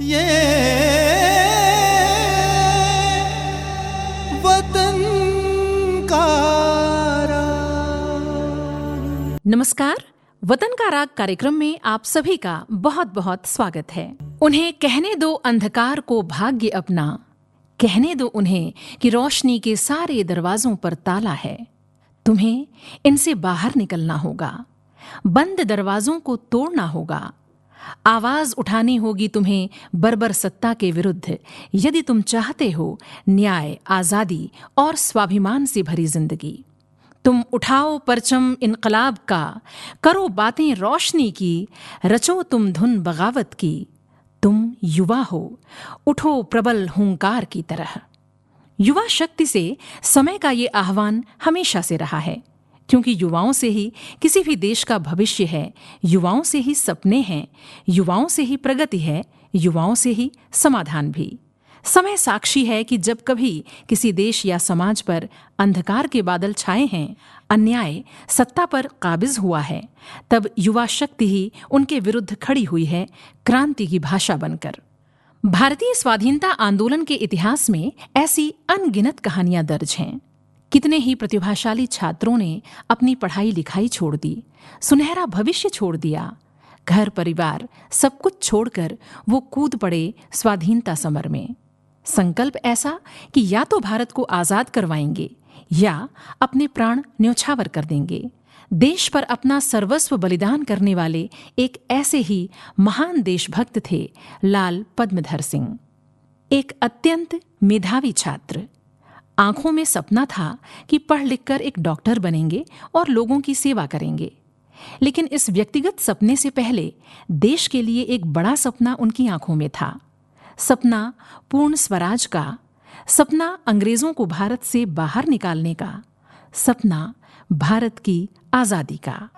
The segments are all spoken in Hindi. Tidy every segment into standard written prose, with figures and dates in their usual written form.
ये वतन का राग। नमस्कार। वतन का राग कार्यक्रम में आप सभी का बहुत बहुत स्वागत है। उन्हें कहने दो अंधकार को भाग्य अपना, कहने दो उन्हें कि रोशनी के सारे दरवाजों पर ताला है। तुम्हें इनसे बाहर निकलना होगा, बंद दरवाजों को तोड़ना होगा। आवाज उठानी होगी तुम्हें बर्बर सत्ता के विरुद्ध, यदि तुम चाहते हो न्याय, आजादी और स्वाभिमान से भरी जिंदगी। तुम उठाओ परचम इनकलाब का, करो बातें रोशनी की, रचो तुम धुन बगावत की। तुम युवा हो, उठो प्रबल हुंकार की तरह। युवा शक्ति से समय का ये आह्वान हमेशा से रहा है, क्योंकि युवाओं से ही किसी भी देश का भविष्य है, युवाओं से ही सपने हैं, युवाओं से ही प्रगति है, युवाओं से ही समाधान भी। समय साक्षी है कि जब कभी किसी देश या समाज पर अंधकार के बादल छाए हैं, अन्याय सत्ता पर काबिज हुआ है, तब युवा शक्ति ही उनके विरुद्ध खड़ी हुई है, क्रांति की भाषा बनकर। भारतीय स्वाधीनता आंदोलन के इतिहास में ऐसी अनगिनत कहानियां दर्ज हैं। कितने ही प्रतिभाशाली छात्रों ने अपनी पढ़ाई लिखाई छोड़ दी, सुनहरा भविष्य छोड़ दिया। घर परिवार सब कुछ छोड़कर वो कूद पड़े स्वाधीनता समर में। संकल्प ऐसा कि या तो भारत को आजाद करवाएंगे या अपने प्राण न्यौछावर कर देंगे। देश पर अपना सर्वस्व बलिदान करने वाले एक ऐसे ही महान देशभक्त थे लाल पद्मधर सिंह। एक अत्यंत मेधावी छात्र, आंखों में सपना था कि पढ़ लिखकर एक डॉक्टर बनेंगे और लोगों की सेवा करेंगे। लेकिन इस व्यक्तिगत सपने से पहले देश के लिए एक बड़ा सपना उनकी आंखों में था। सपना पूर्ण स्वराज का, सपना अंग्रेजों को भारत से बाहर निकालने का, सपना भारत की आजादी का।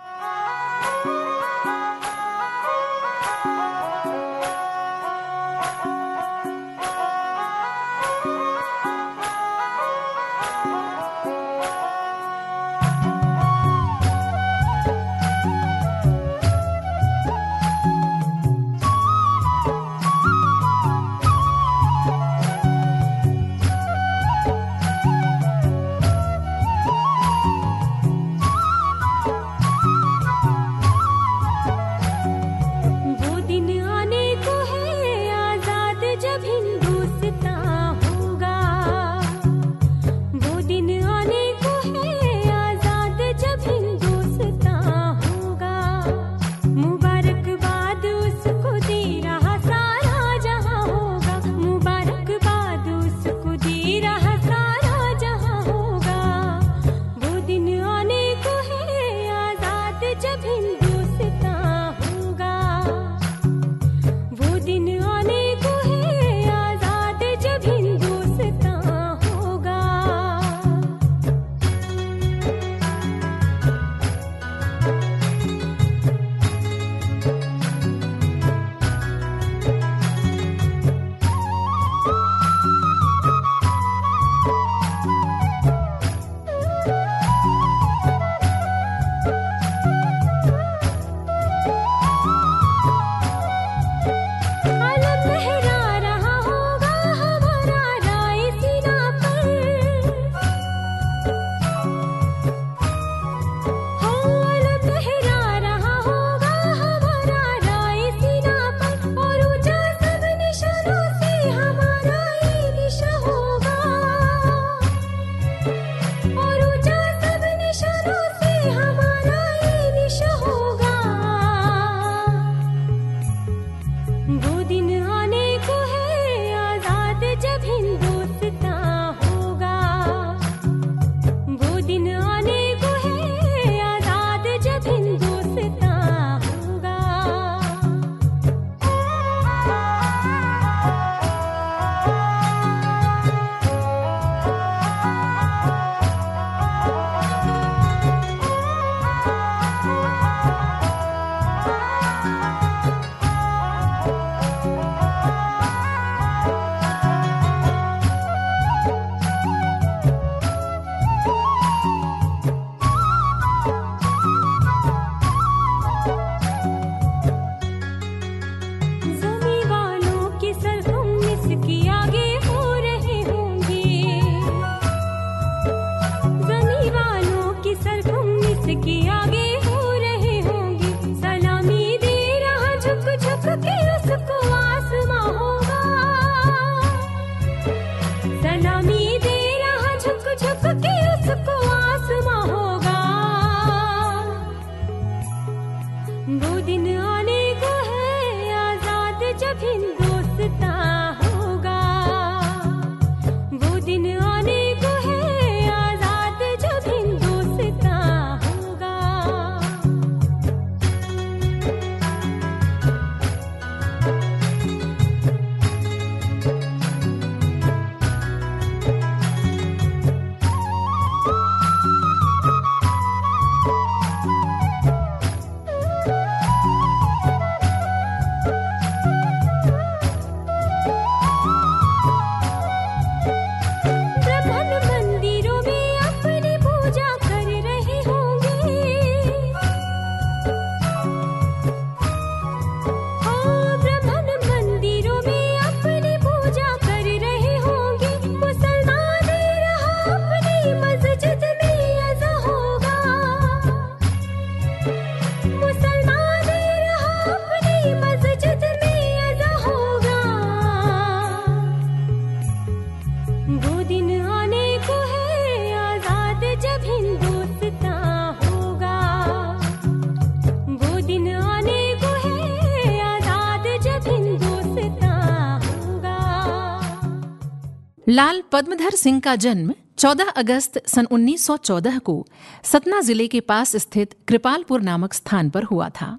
लाल पद्मधर सिंह का जन्म 14 अगस्त सन 1914 को सतना जिले के पास स्थित कृपालपुर नामक स्थान पर हुआ था।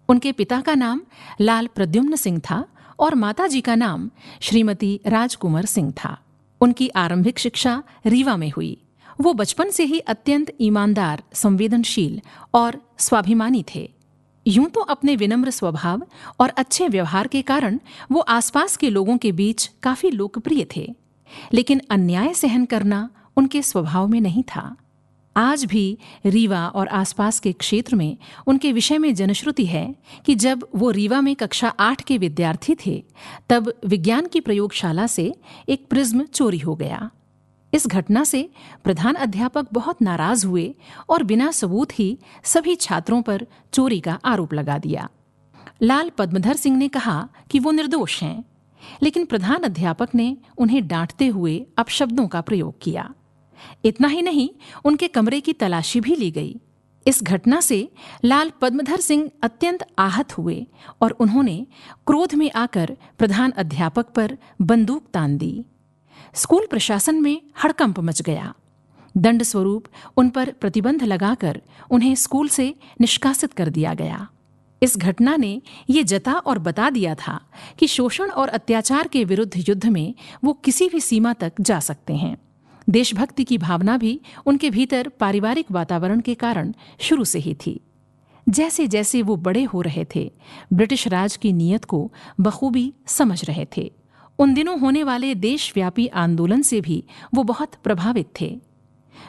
उनके पिता का नाम लाल प्रद्युम्न सिंह था और माताजी का नाम श्रीमती राजकुमार सिंह था। उनकी आरंभिक शिक्षा रीवा में हुई। वो बचपन से ही अत्यंत ईमानदार, संवेदनशील और स्वाभिमानी थे। यूं तो अपने विनम्र स्वभाव और अच्छे व्यवहार के कारण वो आसपास के लोगों के बीच काफी लोकप्रिय थे, लेकिन अन्याय सहन करना उनके स्वभाव में नहीं था। आज भी रीवा और आसपास के क्षेत्र में उनके विषय में जनश्रुति है कि जब वो रीवा में कक्षा 8 के विद्यार्थी थे, तब विज्ञान की प्रयोगशाला से एक प्रिज्म चोरी हो गया। इस घटना से प्रधान अध्यापक बहुत नाराज हुए और बिना सबूत ही सभी छात्रों पर चोरी का आरोप लगा दिया। लाल पद्मधर सिंह ने कहा कि वो निर्दोष हैं, लेकिन प्रधान अध्यापक ने उन्हें डांटते हुए अपशब्दों का प्रयोग किया। इतना ही नहीं, उनके कमरे की तलाशी भी ली गई। इस घटना से लाल पद्मधर सिंह अत्यंत आहत हुए और उन्होंने क्रोध में आकर प्रधान अध्यापक पर बंदूक तान दी। स्कूल प्रशासन में हड़कंप मच गया। दंड स्वरूप उन पर प्रतिबंध लगाकर उन्हें स्कूल से निष्कासित कर दिया गया। इस घटना ने ये जता और बता दिया था कि शोषण और अत्याचार के विरुद्ध युद्ध में वो किसी भी सीमा तक जा सकते हैं। देशभक्ति की भावना भी उनके भीतर पारिवारिक वातावरण के कारण शुरू से ही थी। जैसे जैसे वो बड़े हो रहे थे, ब्रिटिश राज की नीयत को बखूबी समझ रहे थे। उन दिनों होने वाले देशव्यापी आंदोलन से भी वो बहुत प्रभावित थे।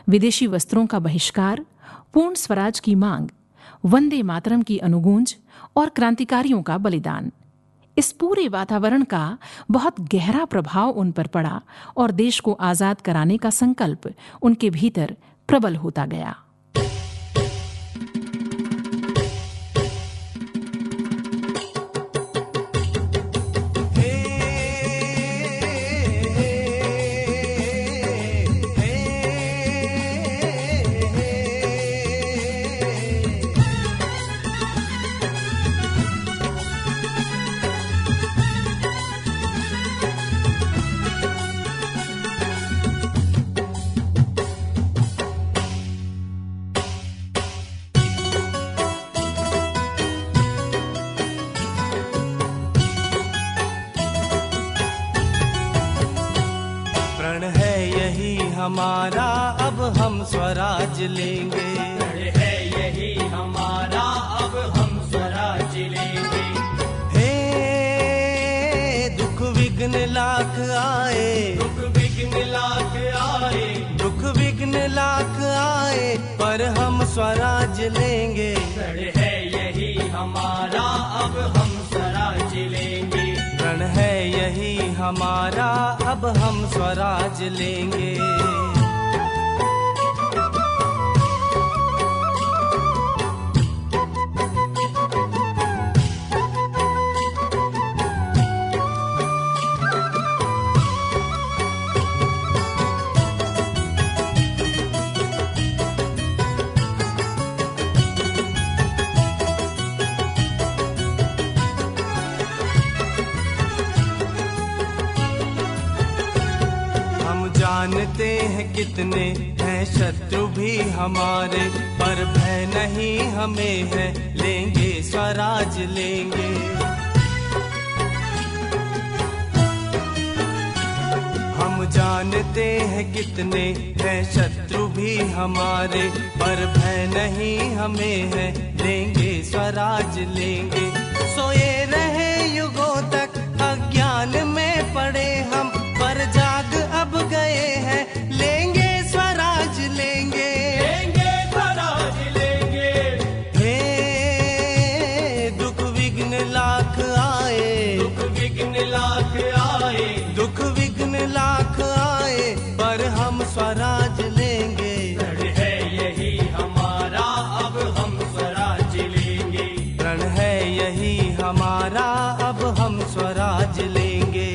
विदेशी वस्त्रों का बहिष्कार, पूर्ण स्वराज की मांग, वंदे मातरम की अनुगूंज और क्रांतिकारियों का बलिदान, इस पूरे वातावरण का बहुत गहरा प्रभाव उन पर पड़ा और देश को आजाद कराने का संकल्प उनके भीतर प्रबल होता गया। हमारा अब हम स्वराज लेंगे, है यही हमारा अब हम स्वराज लेंगे। हे दुख विघ्न लाख आए, दुख विघ्न लाख आए, दुख विघ्न लाख आए, पर हम स्वराज लेंगे। है यही हमारा अब हम स्वराज लेंगे। रण है यही हमारा अब हम स्वराज लेंगे। जानते हैं कितने हैं शत्रु भी हमारे, पर भय नहीं हमें है, लेंगे स्वराज लेंगे। हम जानते हैं कितने हैं शत्रु भी हमारे, पर भय नहीं हमें है, लेंगे स्वराज लेंगे। सोए रहे युगों तक अज्ञान में पड़े हम, पर जाग अब गए हैं, लेंगे स्वराज लेंगे, लेंगे स्वराज लेंगे। हे दुख विघ्न लाख आए, दुख विघ्न लाख आए, दुख विघ्न लाख आए, पर हम स्वराज लेंगे। है यही हमारा अब हम स्वराज लेंगे। रण है यही हमारा अब हम स्वराज लेंगे।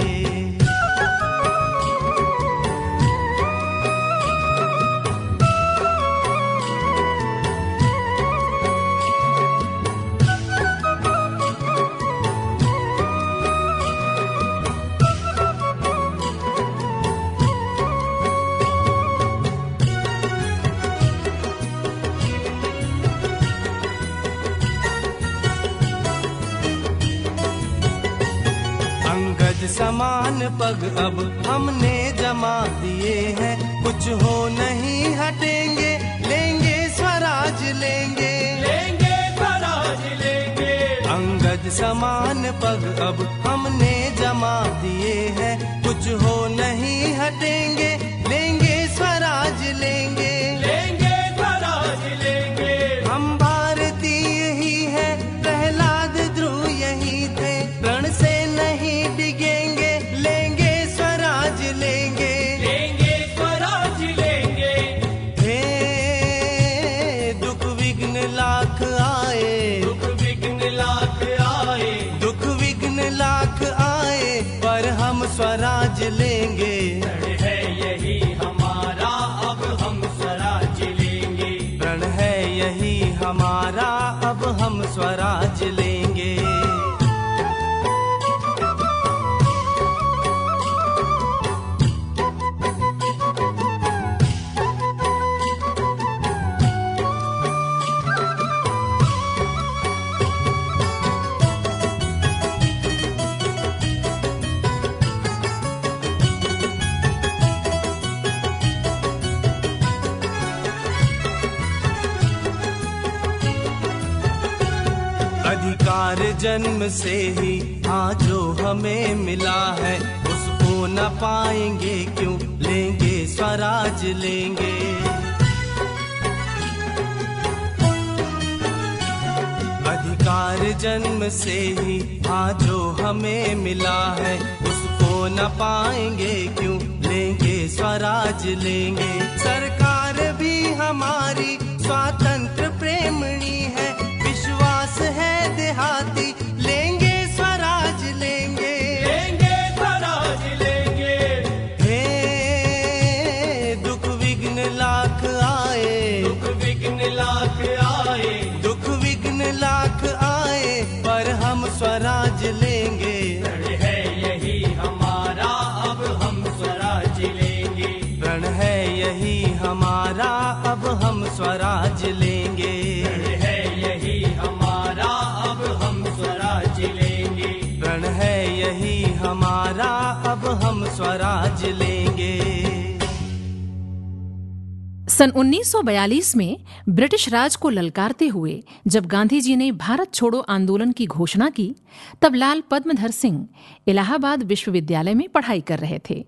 समान पग अब हमने जमा दिए हैं, कुछ हो नहीं हटेंगे, लेंगे स्वराज लेंगे, लेंगे स्वराज लेंगे। अंगद समान पग अब हमने जमा दिए हैं, कुछ हो नहीं हटेंगे, लेंगे स्वराज लेंगे, लेंगे स्वराज लेंगे। हम भारतीय ही हैं, प्रहलाद ध्रुव यही थे, रण से नहीं डिगेंगे, लेंगे स्वराज लेंगे, लेंगे स्वराज लेंगे। हे दुख विघ्न लाख आए, दुख विघ्न लाख आए, दुख विघ्न लाख आए, पर हम स्वराज लेंगे, रण है यही हमारा, अब हम स्वराज लेंगे। रण है यही हमारा, अब हम स्वराज लेंगे। अधिकार जन्म से ही आज जो हमें मिला है, उसको न पाएंगे क्यों, लेंगे स्वराज लेंगे। अधिकार जन्म से ही आज जो हमें मिला है, उसको न पाएंगे क्यों, लेंगे स्वराज लेंगे। सरकार भी हमारी स्वातंत्र प्रेमणी है, विश्वास है देहाती, लेंगे स्वराज लेंगे, लेंगे स्वराज लेंगे। हे दुख विघ्न लाख आए, दुख विघ्न लाख आए, दुख विघ्न लाख आए, पर हम स्वराज लेंगे, रण है यही हमारा, अब हम स्वराज लेंगे। रण है यही हमारा, अब हम स्वराज लेंगे, रण है यही हमारा, अब हम स्वराज लेंगे। रण है यही हमारा, अब हम स्वराज लेंगे। सन 1942 में ब्रिटिश राज को ललकारते हुए जब गांधी जी ने भारत छोड़ो आंदोलन की घोषणा की, तब लाल पद्मधर सिंह इलाहाबाद विश्वविद्यालय में पढ़ाई कर रहे थे।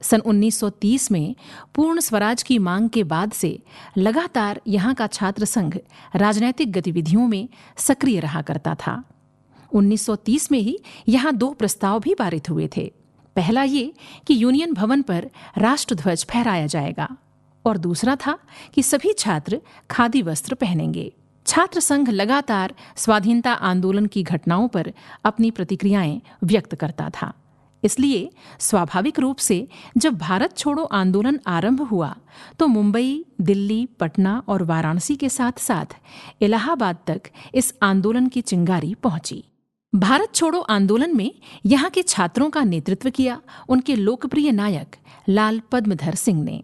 सन 1930 में पूर्ण स्वराज की मांग के बाद से लगातार यहाँ का छात्र संघ राजनैतिक गतिविधियों में सक्रिय रहा करता था। 1930 में ही यहाँ 2 प्रस्ताव भी पारित हुए थे। पहला ये कि यूनियन भवन पर राष्ट्रध्वज फहराया जाएगा और दूसरा था कि सभी छात्र खादी वस्त्र पहनेंगे। छात्र संघ लगातार स्वाधीनता आंदोलन की घटनाओं पर अपनी प्रतिक्रियाएं व्यक्त करता था। इसलिए स्वाभाविक रूप से जब भारत छोड़ो आंदोलन आरंभ हुआ तो मुंबई, दिल्ली, पटना और वाराणसी के साथ साथ इलाहाबाद तक इस आंदोलन की चिंगारी पहुंची। भारत छोड़ो आंदोलन में यहाँ के छात्रों का नेतृत्व किया उनके लोकप्रिय नायक लाल पद्मधर सिंह ने।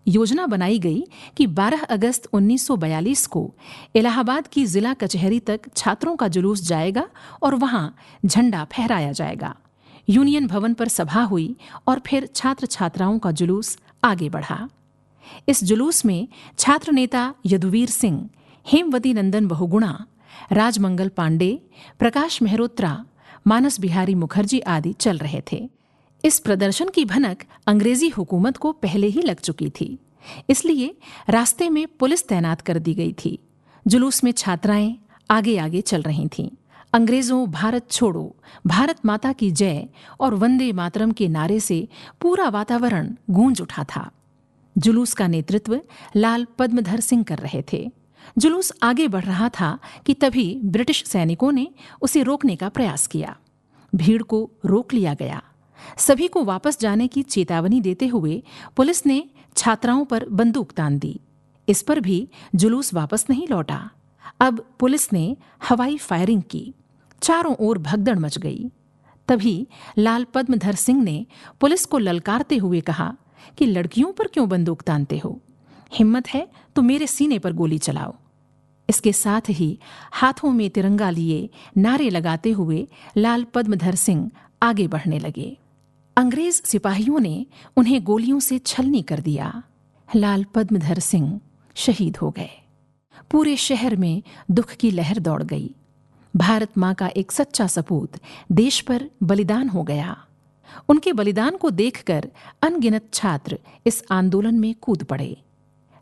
योजना बनाई गई कि 12 अगस्त 1942 को इलाहाबाद की जिला कचहरी तक छात्रों का जुलूस जाएगा और वहां झंडा फहराया जाएगा। यूनियन भवन पर सभा हुई और फिर छात्र छात्राओं का जुलूस आगे बढ़ा। इस जुलूस में छात्र नेता यदुवीर सिंह, हेमवती नंदन बहुगुणा, राजमंगल पांडे, प्रकाश मेहरोत्रा, मानस बिहारी मुखर्जी आदि चल रहे थे। इस प्रदर्शन की भनक अंग्रेजी हुकूमत को पहले ही लग चुकी थी, इसलिए रास्ते में पुलिस तैनात कर दी गई थी। जुलूस में छात्राएं आगे आगे चल रही थीं। अंग्रेजों भारत छोड़ो, भारत माता की जय और वंदे मातरम के नारे से पूरा वातावरण गूंज उठा था। जुलूस का नेतृत्व लाल पद्मधर सिंह कर रहे थे। जुलूस आगे बढ़ रहा था कि तभी ब्रिटिश सैनिकों ने उसे रोकने का प्रयास किया। भीड़ को रोक लिया गया। सभी को वापस जाने की चेतावनी देते हुए पुलिस ने छात्राओं पर बंदूक तान दी। इस पर भी जुलूस वापस नहीं लौटा। अब पुलिस ने हवाई फायरिंग की। चारों ओर भगदड़ मच गई। तभी लाल पद्मधर सिंह ने पुलिस को ललकारते हुए कहा कि लड़कियों पर क्यों बंदूक तानते हो? हिम्मत है तो मेरे सीने पर गोली चलाओ। इसके साथ ही हाथों में तिरंगा लिए नारे लगाते हुए लाल पद्मधर सिंह आगे बढ़ने लगे। अंग्रेज सिपाहियों ने उन्हें गोलियों से छलनी कर दिया। लाल पद्मधर सिंह शहीद हो गए। पूरे शहर में दुख की लहर दौड़ गई। भारत माँ का एक सच्चा सपूत देश पर बलिदान हो गया। उनके बलिदान को देखकर अनगिनत छात्र इस आंदोलन में कूद पड़े।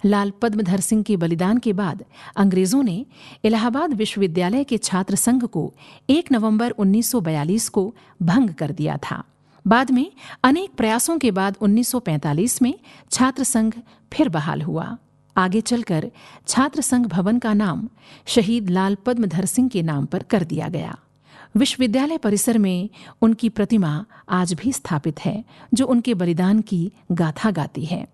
लाल पद्मधर सिंह के बलिदान के बाद अंग्रेजों ने इलाहाबाद विश्वविद्यालय के छात्र संघ को 1 नवंबर 1942 को भंग कर दिया था। बाद में अनेक प्रयासों के बाद 1945 में छात्र संघ फिर बहाल हुआ। आगे चलकर छात्र संघ भवन का नाम शहीद लाल पद्मधर सिंह के नाम पर कर दिया गया। विश्वविद्यालय परिसर में उनकी प्रतिमा आज भी स्थापित है, जो उनके बलिदान की गाथा गाती है,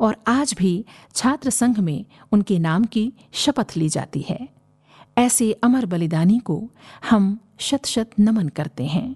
और आज भी छात्र संघ में उनके नाम की शपथ ली जाती है। ऐसे अमर बलिदानी को हम शत शत नमन करते हैं।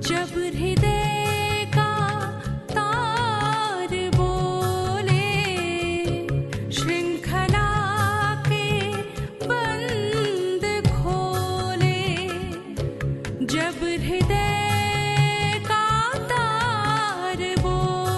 जब हृदय का तार बोले, श्रृंखला के बंद खोले, जब हृदय का तार बोले,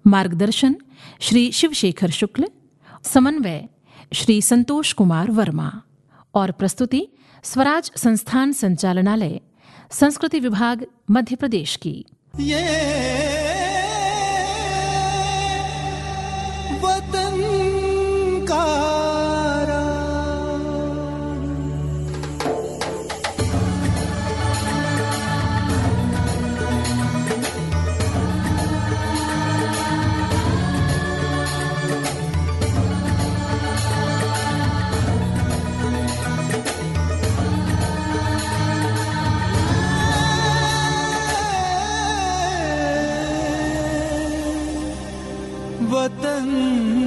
मार्गदर्शन श्री शिवशेखर शुक्ल, समन्वय श्री संतोष कुमार वर्मा और प्रस्तुति स्वराज संस्थान संचालनालय, संस्कृति विभाग, मध्य प्रदेश की। ये वतन का वतन